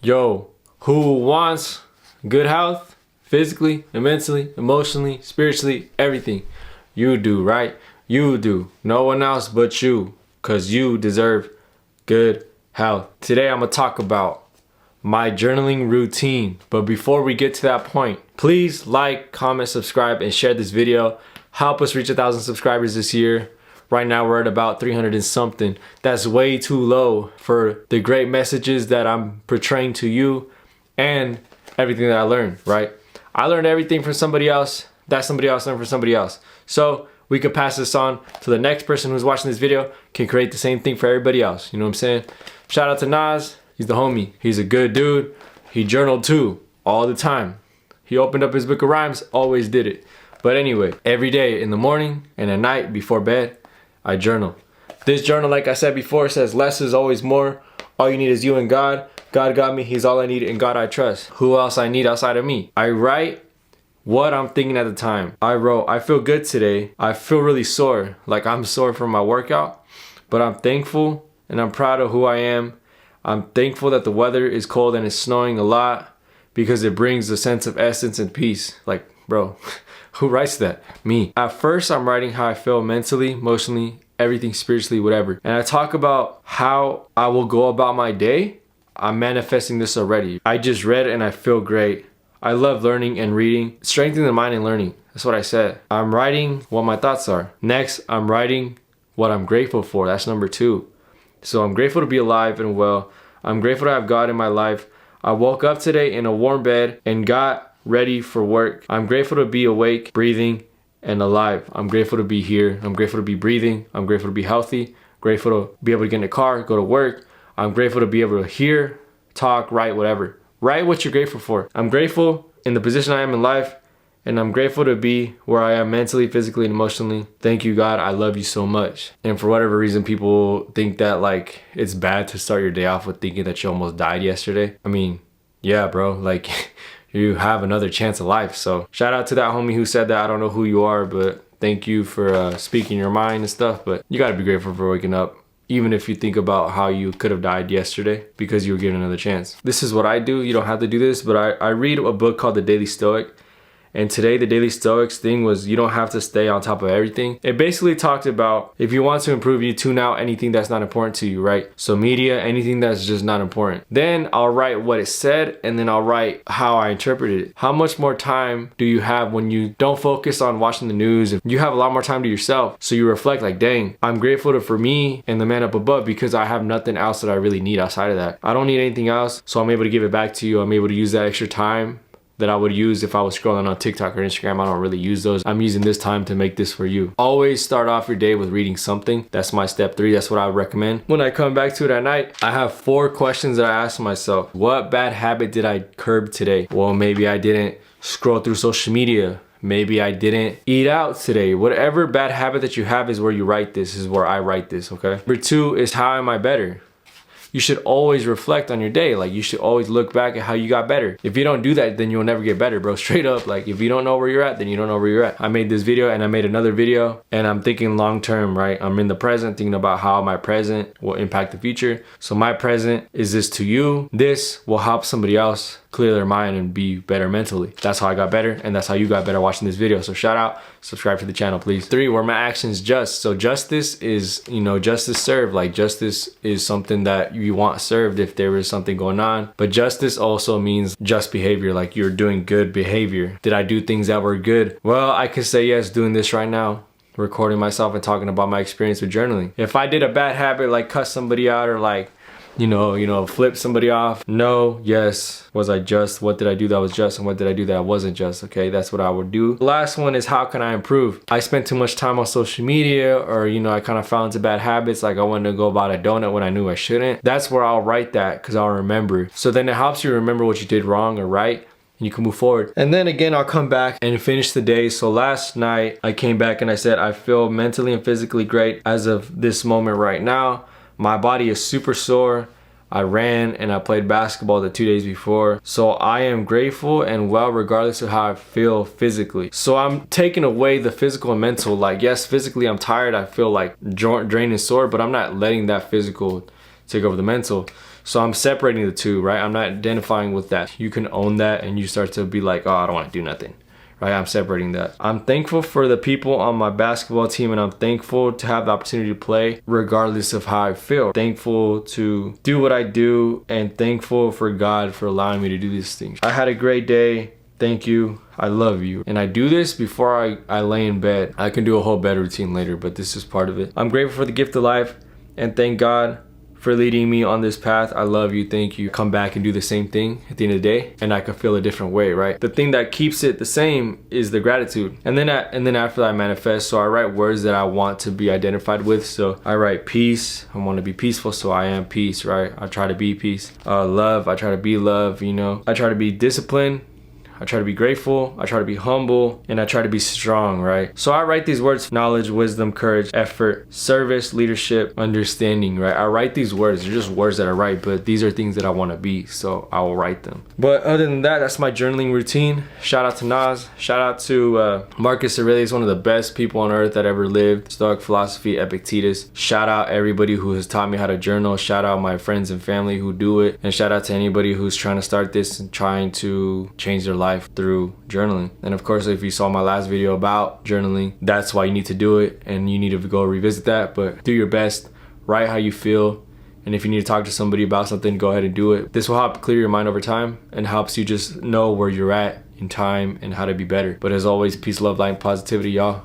Yo, who wants good health? Physically, mentally, emotionally, spiritually, everything. You do, right? You do. No one else but you. Because you deserve good health. Today I'm going to talk about my journaling routine. But before we get to that point, please like, comment, subscribe, and share this video. Help us reach 1,000 subscribers this year. Right now we're at about 300 and something. That's way too low for the great messages that I'm portraying to you and everything that I learned, right? I learned everything from somebody else. That somebody else learned from somebody else. So we could pass this on to the next person who's watching this video, can create the same thing for everybody else. You know what I'm saying? Shout out to Nas. He's the homie. He's a good dude. He journaled too, all the time. He opened up his book of rhymes, always did it. But anyway, every day in the morning and at night before bed, I journal. This journal, like I said before, says less is always more. All you need is you and God. God got me, he's all I need, and God I trust. Who else I need outside of me? I write what I'm thinking at the time. I wrote, I feel good today. I feel really sore, like I'm sore from my workout, but I'm thankful and I'm proud of who I am. I'm thankful that the weather is cold and it's snowing a lot because it brings a sense of essence and peace. Like, bro, who writes that? Me. At first, I'm writing how I feel mentally, emotionally, everything spiritually, whatever. And I talk about how I will go about my day. I'm manifesting this already. I just read and I feel great. I love learning and reading. Strengthening the mind and learning. That's what I said. I'm writing what my thoughts are. Next, I'm writing what I'm grateful for. That's number 2. So I'm grateful to be alive and well. I'm grateful to have God in my life. I woke up today in a warm bed and got ready for work. I'm grateful to be awake, breathing, and alive. I'm grateful to be here. I'm grateful to be breathing. I'm grateful to be healthy. Grateful to be able to get in the car, go to work. I'm grateful to be able to hear, talk, write, whatever. Write what you're grateful for. I'm grateful in the position I am in life, and I'm grateful to be where I am mentally, physically, and emotionally. Thank you, God. I love you so much. And for whatever reason, people think that like it's bad to start your day off with thinking that you almost died yesterday. I mean, yeah, bro, like you have another chance of life. So shout out to that homie who said that. I don't know who you are, but thank you for speaking your mind and stuff. But you got to be grateful for waking up. Even if you think about how you could have died yesterday because you were given another chance. This is what I do. You don't have to do this, but I read a book called The Daily Stoic. And today the Daily Stoics thing was you don't have to stay on top of everything. It basically talked about if you want to improve, you tune out anything that's not important to you, right? So media, anything that's just not important. Then I'll write what it said and then I'll write how I interpreted it. How much more time do you have when you don't focus on watching the news? And you have a lot more time to yourself. So you reflect like, dang, I'm grateful for me and the man up above because I have nothing else that I really need outside of that. I don't need anything else. So I'm able to give it back to you. I'm able to use that extra time that I would use if I was scrolling on TikTok or Instagram. I don't really use those. I'm using this time to make this for you. Always start off your day with reading something. That's my step 3. That's what I would recommend. When I come back to it at night, I have 4 questions that I ask myself. What bad habit did I curb today? Well, maybe I didn't scroll through social media. Maybe I didn't eat out today. Whatever bad habit that you have is where you write this, is where I write this, okay? Number 2 is how am I better? You should always reflect on your day. Like you should always look back at how you got better. If you don't do that, then you'll never get better, bro. Straight up. Like if you don't know where you're at, then you don't know where you're at. I made this video and I made another video and I'm thinking long term, right? I'm in the present thinking about how my present will impact the future. So my present is this to you. This will help somebody else clear their mind and be better mentally. That's how I got better and that's how you got better watching this video. So shout out, subscribe to the channel, please. 3, were my actions just? So justice is, you know, justice served. Like justice is something that you want served if there was something going on. But justice also means just behavior, like you're doing good behavior. Did I do things that were good? Well, I can say yes, doing this right now, recording myself and talking about my experience with journaling. If I did a bad habit like cuss somebody out or like you know, flip somebody off. No, yes. Was I just? What did I do that was just? And what did I do that wasn't just? Okay, that's what I would do. The last one is how can I improve? I spent too much time on social media or, you know, I kind of fell into bad habits. Like I wanted to go about a donut when I knew I shouldn't. That's where I'll write that because I'll remember. So then it helps you remember what you did wrong or right. And you can move forward. And then again, I'll come back and finish the day. So last night I came back and I said, I feel mentally and physically great as of this moment right now. My body is super sore. I ran and I played basketball the 2 days before. So I am grateful and well regardless of how I feel physically. So I'm taking away the physical and mental. Like yes, physically I'm tired. I feel like drained and sore, but I'm not letting that physical take over the mental. So I'm separating the two, right? I'm not identifying with that. You can own that and you start to be like, oh, I don't want to do nothing. Right, I'm separating that. I'm thankful for the people on my basketball team, and I'm thankful to have the opportunity to play regardless of how I feel. Thankful to do what I do, and thankful for God for allowing me to do these things. I had a great day. Thank you. I love you. And I do this before I lay in bed. I can do a whole bed routine later, but this is part of it. I'm grateful for the gift of life, and thank God for leading me on this path. I love you. Thank you. Come back and do the same thing at the end of the day, and I can feel a different way, right? The thing that keeps it the same is the gratitude. And then after that, I manifest. So I write words that I want to be identified with. So I write peace. I want to be peaceful, so I am peace, right? I try to be peace. Love. I try to be love, you know. I try to be disciplined. I try to be grateful, I try to be humble, and I try to be strong, right? So I write these words: knowledge, wisdom, courage, effort, service, leadership, understanding, right? I write these words. They're just words that I write, but these are things that I want to be, so I will write them. But other than that, that's my journaling routine. Shout out to Nas. Shout out to Marcus Aurelius, one of the best people on earth that ever lived. Stoic philosophy, Epictetus. Shout out everybody who has taught me how to journal. Shout out my friends and family who do it. And shout out to anybody who's trying to start this and trying to change their life through journaling. And of course, if you saw my last video about journaling, that's why you need to do it, and you need to go revisit that. But do your best, write how you feel, and if you need to talk to somebody about something, go ahead and do it. This will help clear your mind over time and helps you just know where you're at in time and how to be better. But as always, peace, love, light, and positivity, y'all.